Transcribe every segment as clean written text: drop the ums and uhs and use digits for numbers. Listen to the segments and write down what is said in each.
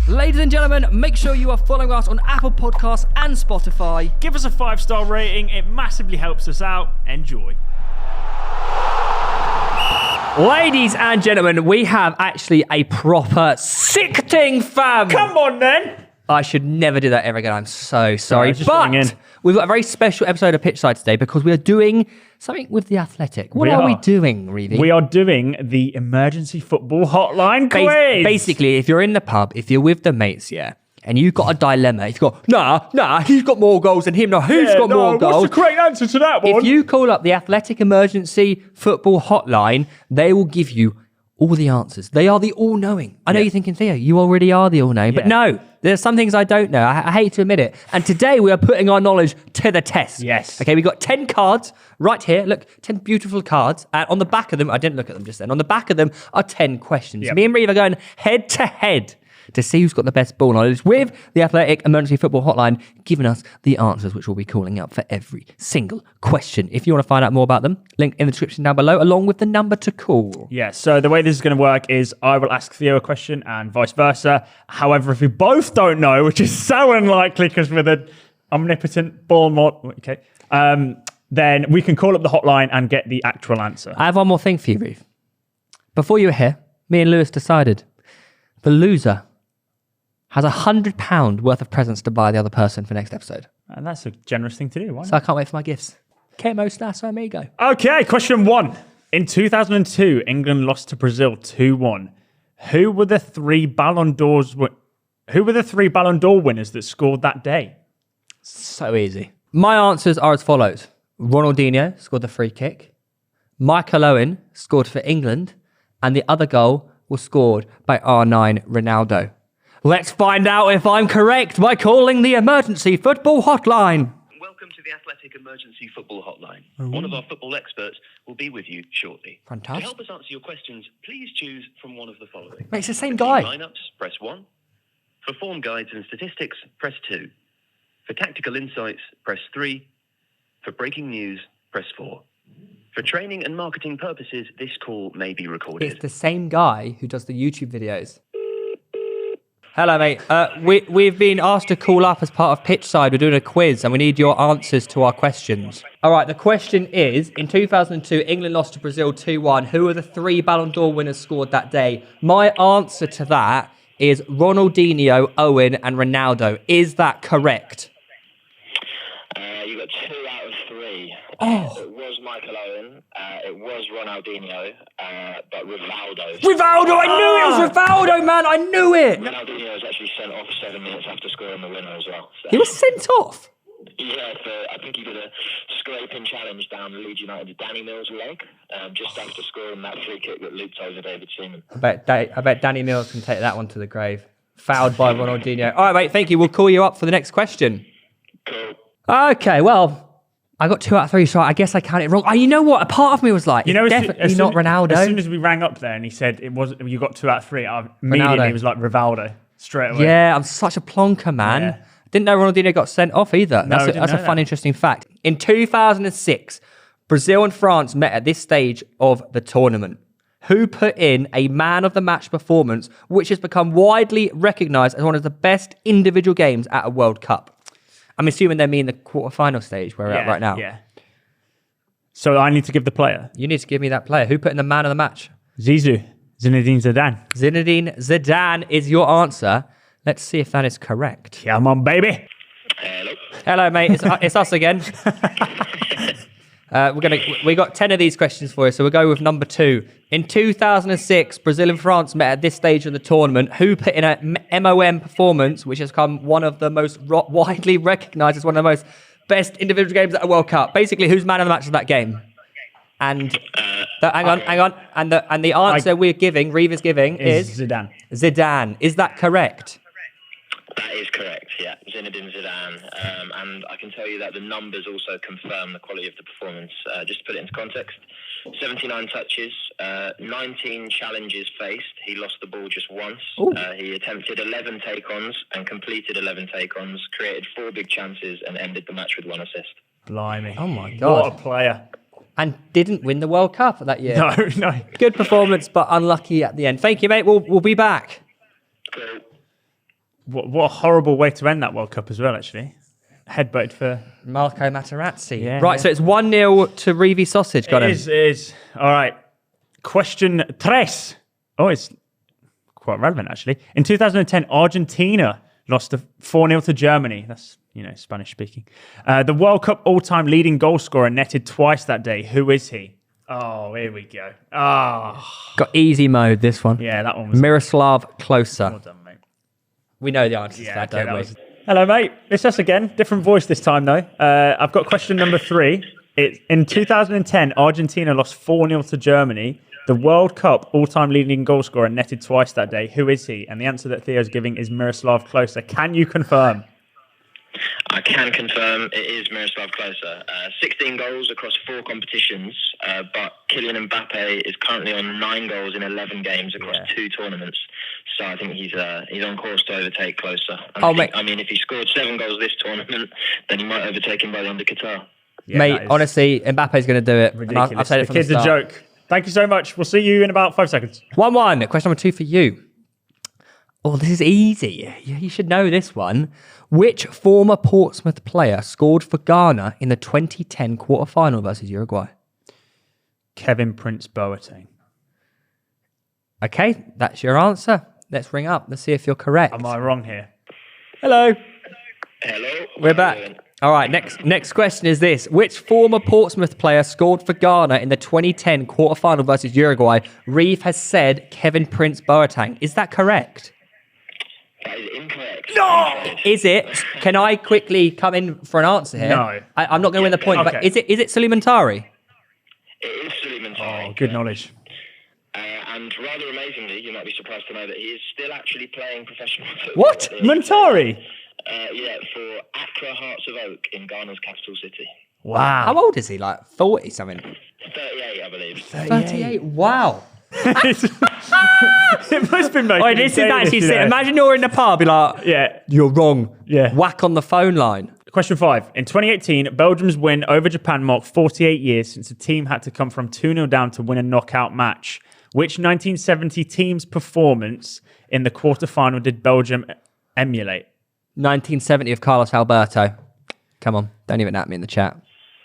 Ladies and gentlemen, make sure you are following us on Apple Podcasts and Spotify. Give us a 5-star rating. It massively helps us out. Enjoy. Ladies and gentlemen, we have actually a proper sickening fam. Come on, then. I should never do that ever again. I'm so sorry. Just but in. we've got a very special episode of Pitch Side today because we are doing something with the Athletic. What are we doing, Reevy? We are doing the emergency football hotline quiz. Basically, if you're in the pub, if you're with the mates, and you've got a dilemma, if you've got, nah, he's got more goals than him, who's got more goals? What's the correct answer to that one? If you call up the Athletic Emergency Football Hotline, they will give you all the answers. They are the all-knowing. I know you're thinking, Theo, you already are the all-knowing, but no, there's some things I don't know. I hate to admit it. And today we are putting our knowledge to the test. Yes. Okay, we've got 10 cards right here. Look, 10 beautiful cards. And on the back of them, I didn't look at them just then. On the back of them are 10 questions. Yep. Me and Reeve are going head to head to see who's got the best ball knowledge with the Athletic Emergency Football Hotline giving us the answers, which we'll be calling up for every single question. If you want to find out more about them, link in the description down below, along with the number to call. Yeah, so the way this is going to work is I will ask Theo a question and vice versa. However, if we both don't know, which is so unlikely because we're the omnipotent ball mod, then we can call up the hotline and get the actual answer. I have one more thing for you, Reeve. Before you were here, me and Lewis decided the loser has £100 worth of presents to buy the other person for next episode. And that's a generous thing to do. Why not? So I can't wait for my gifts. Kemo Snasso Amigo. Okay, question 1. In 2002, England lost to Brazil 2-1. Who were the three Ballon d'Or winners that scored that day? So easy. My answers are as follows. Ronaldinho scored the free kick. Michael Owen scored for England. And the other goal was scored by R9 Ronaldo. Let's find out if I'm correct by calling the Emergency Football Hotline. Welcome to the Athletic Emergency Football Hotline. One of our football experts will be with you shortly. Fantastic. To help us answer your questions, please choose from one of the following. Mate, it's the same For guy. team lineups, press 1. For form guides and statistics, press 2. For tactical insights, press 3. For breaking news, press 4. For training and marketing purposes, this call may be recorded. It's the same guy who does the YouTube videos. Hello, mate. We've been asked to call up as part of Pitch Side. We're doing a quiz and we need your answers to our questions. All right, the question is, in 2002, England lost to Brazil 2-1. Who were the three Ballon d'Or winners scored that day? My answer to that is Ronaldinho, Owen and Ronaldo. Is that correct? You got 2 out of 3. It was Michael Owen, it was Ronaldinho, but Rivaldo. Rivaldo! I knew it was Rivaldo, man! I knew it! Ronaldinho was actually sent off 7 minutes after scoring the winner as well. So. He was sent off? Yeah, I think he did a scraping challenge down Leeds United's Danny Mills' leg, just after scoring that free kick that looped over David Seaman. I bet Danny Mills can take that one to the grave. Fouled by Ronaldinho. All right, mate, thank you. We'll call you up for the next question. Cool. Okay, well, I got 2 out of 3, so I guess I counted it wrong. Oh, you know what? A part of me was like, it's definitely not Ronaldo. As soon as we rang up there and he said you got 2 out of 3, I immediately was like Rivaldo straight away. Yeah, I'm such a plonker, man. Yeah. Didn't know Ronaldinho got sent off either. That's a fun, interesting fact. In 2006, Brazil and France met at this stage of the tournament. Who put in a man of the match performance, which has become widely recognised as one of the best individual games at a World Cup? I'm assuming they mean the quarterfinal stage where we're at right now. Yeah. So I need to give the player. You need to give me that player. Who put in the man of the match? Zinedine Zidane. Zinedine Zidane is your answer. Let's see if that is correct. Come on, baby. Hello. Hello, mate. It's us again. We got 10 of these questions for you, so we'll go with number 2. In 2006, Brazil and France met at this stage of the tournament. Who put in a MOM performance, which has become one of the most widely recognised as one of the most best individual games at a World Cup? Basically, who's man of the match of that game? And hang on. And the answer we're giving, Reeve is giving, is Zidane. Zidane. Is that correct? That is correct, yeah. Zinedine Zidane. And I can tell you that the numbers also confirm the quality of the performance. Just to put it into context, 79 touches, 19 challenges faced. He lost the ball just once. He attempted 11 take-ons and completed 11 take-ons, created 4 big chances and ended the match with 1 assist. Blimey. Oh, my God. What a player. And didn't win the World Cup that year. No. Good performance, but unlucky at the end. Thank you, mate. We'll be back. Cool. What a horrible way to end that World Cup as well, actually. Headbutted for... Marco Materazzi. Yeah, right, yeah. so it's 1-0 to Reeve Sausage. Got him. It is. All right. Question 3. Oh, it's quite relevant, actually. In 2010, Argentina lost 4-0 to Germany. That's, Spanish speaking. The World Cup all-time leading goal scorer netted twice that day. Who is he? Oh, here we go. Got easy mode, this one. Yeah, that one was... Miroslav Klose. Well done, mate. We know the answer to that, okay, don't we? Hello, mate. It's us again. Different voice this time, though. I've got question number 3. In 2010, Argentina lost 4-0 to Germany. The World Cup all-time leading goal scorer netted twice that day. Who is he? And the answer that Theo's giving is Miroslav Klose. Can you confirm? I can confirm it is Miroslav Klose. 16 goals across 4 competitions, but Kylian Mbappe is currently on 9 goals in 11 games across 2 tournaments. So I think he's on course to overtake Klose. I mean, if he scored 7 goals this tournament, then he might overtake him by the end of Qatar. Yeah, mate, honestly, Mbappe's going to do it. Ridiculous. I've said it the from kid's the start. a joke. Thank you so much. We'll see you in about 5 seconds. 1-1. Question number 2 for you. Oh, this is easy. You should know this one. Which former Portsmouth player scored for Ghana in the 2010 quarter-final versus Uruguay? Kevin Prince Boateng. Okay, that's your answer. Let's ring up. Let's see if you're correct. Am I wrong here? Hello. Hello. We're back. All right, next question is this. Which former Portsmouth player scored for Ghana in the 2010 quarter-final versus Uruguay? Reeve has said Kevin Prince Boateng. Is that correct? That is incorrect. No! Is it? Can I quickly come in for an answer here? No. I'm not going to win the point, okay. but is it Suleiman Tari? It is Suleiman Tari. Oh, good knowledge. And rather amazingly, you might be surprised to know that he is still actually playing professional football. What? Muntari? For Accra Hearts of Oak in Ghana's capital city. Wow. How old is he? Like 40 something? 38, I believe. 38. Wow. It must be making Oh, this is actually sick. Imagine you're in the pub, you're like, Yeah. you're wrong. Yeah. Whack on the phone line. Question 5. In 2018, Belgium's win over Japan marked 48 years since the team had to come from 2-0 down to win a knockout match. Which 1970 team's performance in the quarterfinal did Belgium emulate? 1970 of Carlos Alberto. Come on, don't even at me in the chat.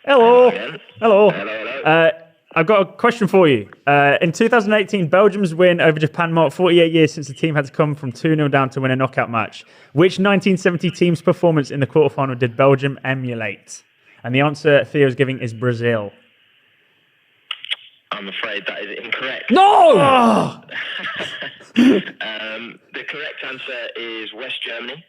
Hello. Hello. I've got a question for you. In 2018, Belgium's win over Japan marked 48 years since the team had to come from 2-0 down to win a knockout match. Which 1970 team's performance in the quarterfinal did Belgium emulate? And the answer Theo's giving is Brazil. I'm afraid that is incorrect. No! The correct answer is West Germany.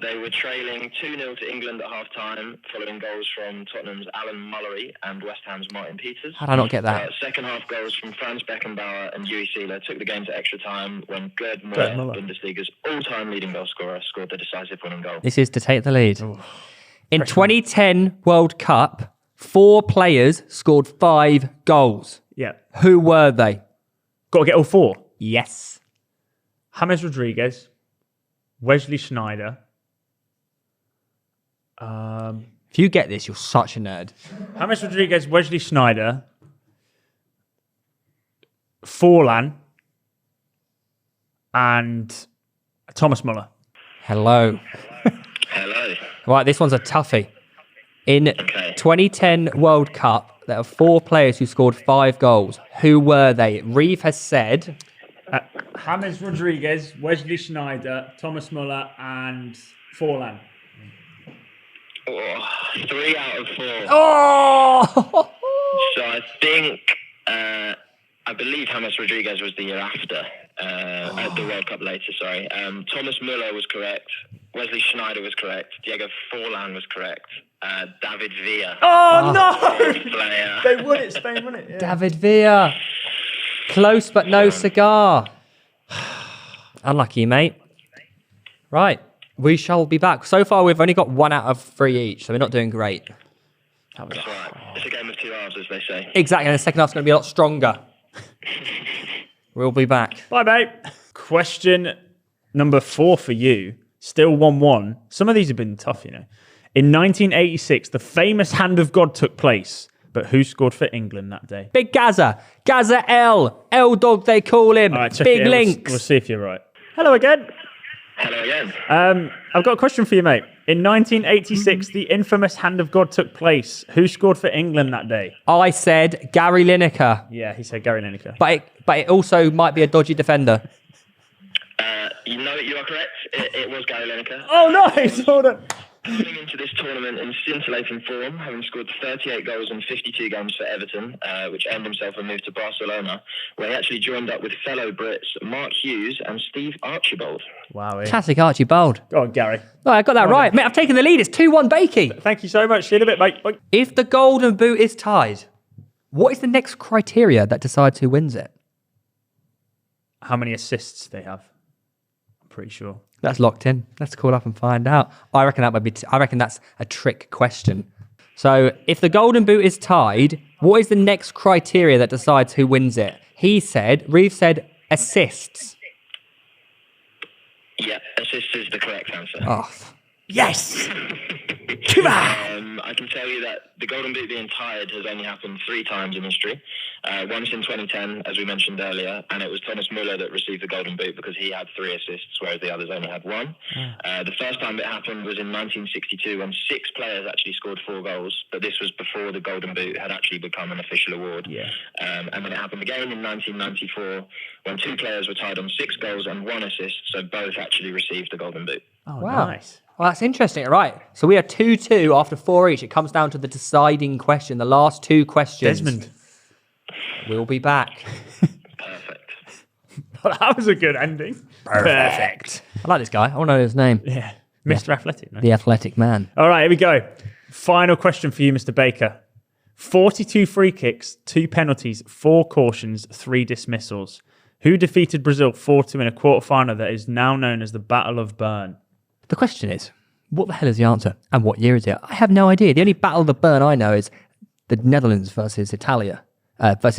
They were trailing 2-0 to England at half-time, following goals from Tottenham's Alan Mullery and West Ham's Martin Peters. How did I not get that? Second half goals from Franz Beckenbauer and Yuri Seeler took the game to extra time when Gerd Müller, Bundesliga's all-time leading goal scorer, scored the decisive winning goal. This is to take the lead. In 2010 World Cup, 4 players scored 5 goals. Yeah. Who were they? Got to get all 4. Yes. James Rodriguez, Wesley Sneijder. If you get this, you're such a nerd. James Rodriguez, Wesley Sneijder, Forlan, and Thomas Muller. Hello. Hello. Right, this one's a toughie. In 2010 World Cup, there are 4 players who scored 5 goals. Who were they? Reeve has said... James Rodriguez, Wesley Sneijder, Thomas Muller, and Forlan. 3 out of 4. Oh! So I think, I believe James Rodriguez was the year after, at the World Cup later, sorry. Thomas Muller was correct. Wesley Sneijder was correct. Diego Forlan was correct. David Villa. Oh, no! Player. They won it. Spain won it. Yeah. David Villa. Close but no cigar. Unlucky, mate. Right. We shall be back. So far, we've only got 1 out of 3 each, so we're not doing great. That's right. It's a game of 2 halves, as they say. Exactly, and the second half's going to be a lot stronger. We'll be back. Bye, mate. Question number 4 for you. Still 1-1. Some of these have been tough, you know. In 1986, the famous Hand of God took place. But who scored for England that day? Big Gaza. Gaza L. L-Dog, they call him. All right, check Big it out. Links. We'll see if you're right. Hello again. Hello again. I've got a question for you, mate. In 1986, the infamous Hand of God took place. Who scored for England that day? I said Gary Lineker, Yeah, he said Gary Lineker. but it also might be a dodgy defender. You know that you are correct. It was Gary Lineker. Oh, nice! Hold on. Coming into this tournament in scintillating form, having scored 38 goals in 52 games for Everton, which earned himself a move to Barcelona, where he actually joined up with fellow Brits Mark Hughes and Steve Archibald. Wow. Classic Archibald. Go on, Gary. Oh, I got that right. Mate, I've taken the lead. It's 2-1 Bakey. Thank you so much. See you in a bit, mate. Bye. If the golden boot is tied, what is the next criteria that decides who wins it? How many assists they have? I'm pretty sure. That's locked in. Let's call up and find out. I reckon that might be. I reckon that's a trick question. So, if the golden boot is tied, what is the next criteria that decides who wins it? Reeve said assists. Yeah, assist is the correct answer. Oh, Yes! Come on! I can tell you that the Golden Boot being tied has only happened 3 times in history. Once in 2010, as we mentioned earlier, and it was Thomas Muller that received the Golden Boot because he had 3 assists, whereas the others only had 1. The first time it happened was in 1962 when 6 players actually scored 4 goals, but this was before the Golden Boot had actually become an official award. Yeah. And then it happened again in 1994 when 2 players were tied on 6 goals and 1 assist, so both actually received the Golden Boot. Oh, wow. nice. Well, that's interesting. Right. So we are 2-2 after 4 each. It comes down to the deciding question. The last 2 questions. Desmond. We'll be back. Perfect. That was a good ending. Perfect. I like this guy. I want to know his name. Yeah. Mr. Athletic. No? The athletic man. All right, here we go. Final question for you, Mr. Baker. 42 free kicks, 2 penalties, 4 cautions, 3 dismissals. Who defeated Brazil 4-2 in a quarter-final that is now known as the Battle of Bern? The question is, what the hell is the answer? And what year is it? I have no idea. The only Battle of the Bern I know is the Netherlands versus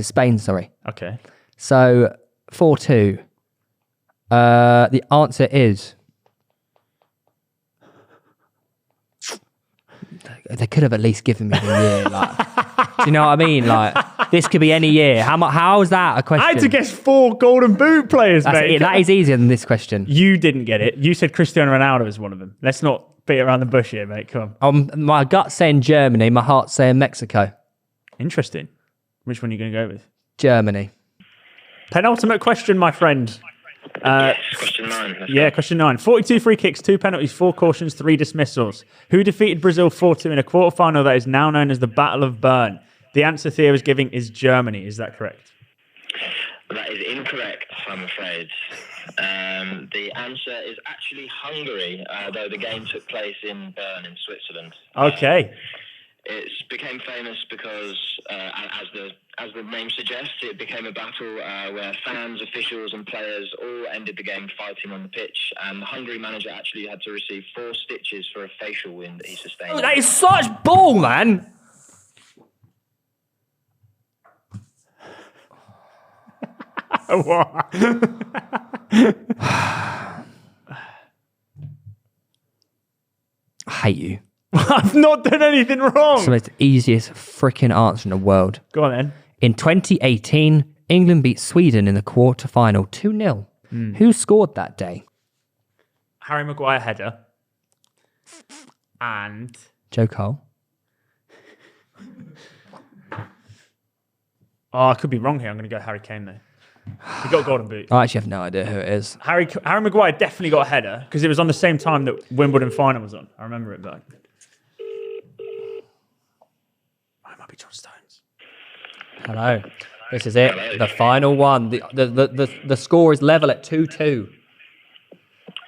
Spain, sorry. Okay. So, 4-2. The answer is... They could have at least given me the year. Do you know what I mean? This could be any year. How is that a question? I had to guess 4 Golden Boot players, mate. That is easier than this question. You didn't get it. You said Cristiano Ronaldo was one of them. Let's not beat around the bush here, mate. Come on. My gut's saying Germany. My heart's saying Mexico. Interesting. Which one are you going to go with? Germany. Penultimate question, my friend. Yes, question 9. Yeah, question 9. 42 free kicks, 2 penalties, 4 cautions, 3 dismissals. Who defeated Brazil 4-2 in a quarter-final that is now known as the Battle of Bern? The answer Theo is giving is Germany. Is that correct? That is incorrect, I'm afraid. The answer is actually Hungary, though the game took place in Bern in Switzerland. Okay. It became famous because, as the name suggests, it became a battle where fans, officials and players all ended the game fighting on the pitch, and the Hungary manager actually had to receive 4 stitches for a facial wound that he sustained. Oh, that is such bull, man. What? I hate you. I've not done anything wrong. It's the most easiest freaking answer in the world. Go on then. In 2018, England beat Sweden in the quarter-final 2-0. Who scored that day? Harry Maguire header. And... Joe Cole. Oh, I could be wrong here. I'm going to go Harry Kane, though. He got a golden boot. I actually have no idea who it is. Harry Maguire definitely got a header because it was on the same time that Wimbledon final was on. I remember it back. Oh, it might be John Stones. Hello. This is it. Hello. The final one. The score is level at 2-2.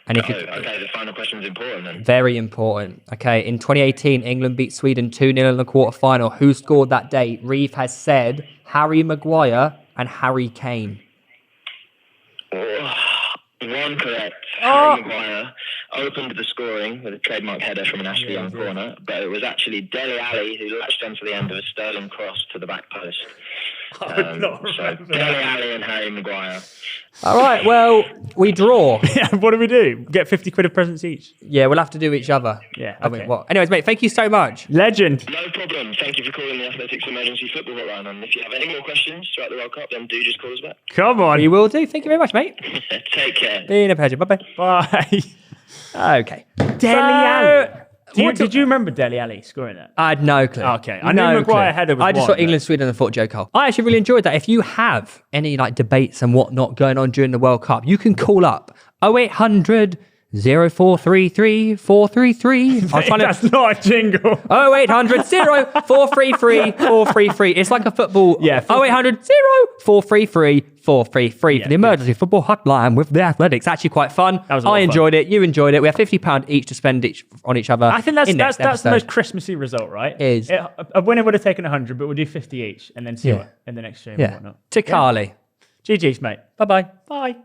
And okay, the final question is important then. Very important. Okay, in 2018, England beat Sweden 2-0 in the quarter-final. Who scored that day? Reeve has said Harry Maguire and Harry Kane. One correct. Harry Maguire opened the scoring with a trademark header from an Ashley Young corner, but it was actually Dele Alli who latched onto the end of a Sterling cross to the back post. So Dele Alli and Harry Maguire. All right, well, we draw. Yeah, what do we do? Get 50 quid of presents each? Yeah, we'll have to do each other. Yeah, okay. I mean, what? Anyways, mate, thank you so much. Legend. No problem. Thank you for calling the Athletics Emergency Football Hotline. And if you have any more questions throughout the World Cup, then do just call us back. Come on. You will do. Thank you very much, mate. Take care. Been a pleasure. Bye-bye. Bye. Okay. Dele Alli. Did you remember Dele Alli scoring that? I had no clue. Okay, I knew Maguire header was I just one, thought England, Sweden, and thought Joe Cole. I actually really enjoyed that. If you have any like debates and whatnot going on during the World Cup, you can call up 0800 0433 433. That's not a jingle. 0800 0433 433. It's like a football. Yeah. 0800 0433 433 for the emergency football hotline with the Athletics. Actually quite fun. I enjoyed it. You enjoyed it. We have £50 each to spend on each other. I think that's the most Christmassy result, right? It is. A winner would have taken 100, but we'll do 50 each and then see what in the next stream and whatnot. To Carly. GG's, mate. Bye-bye. Bye.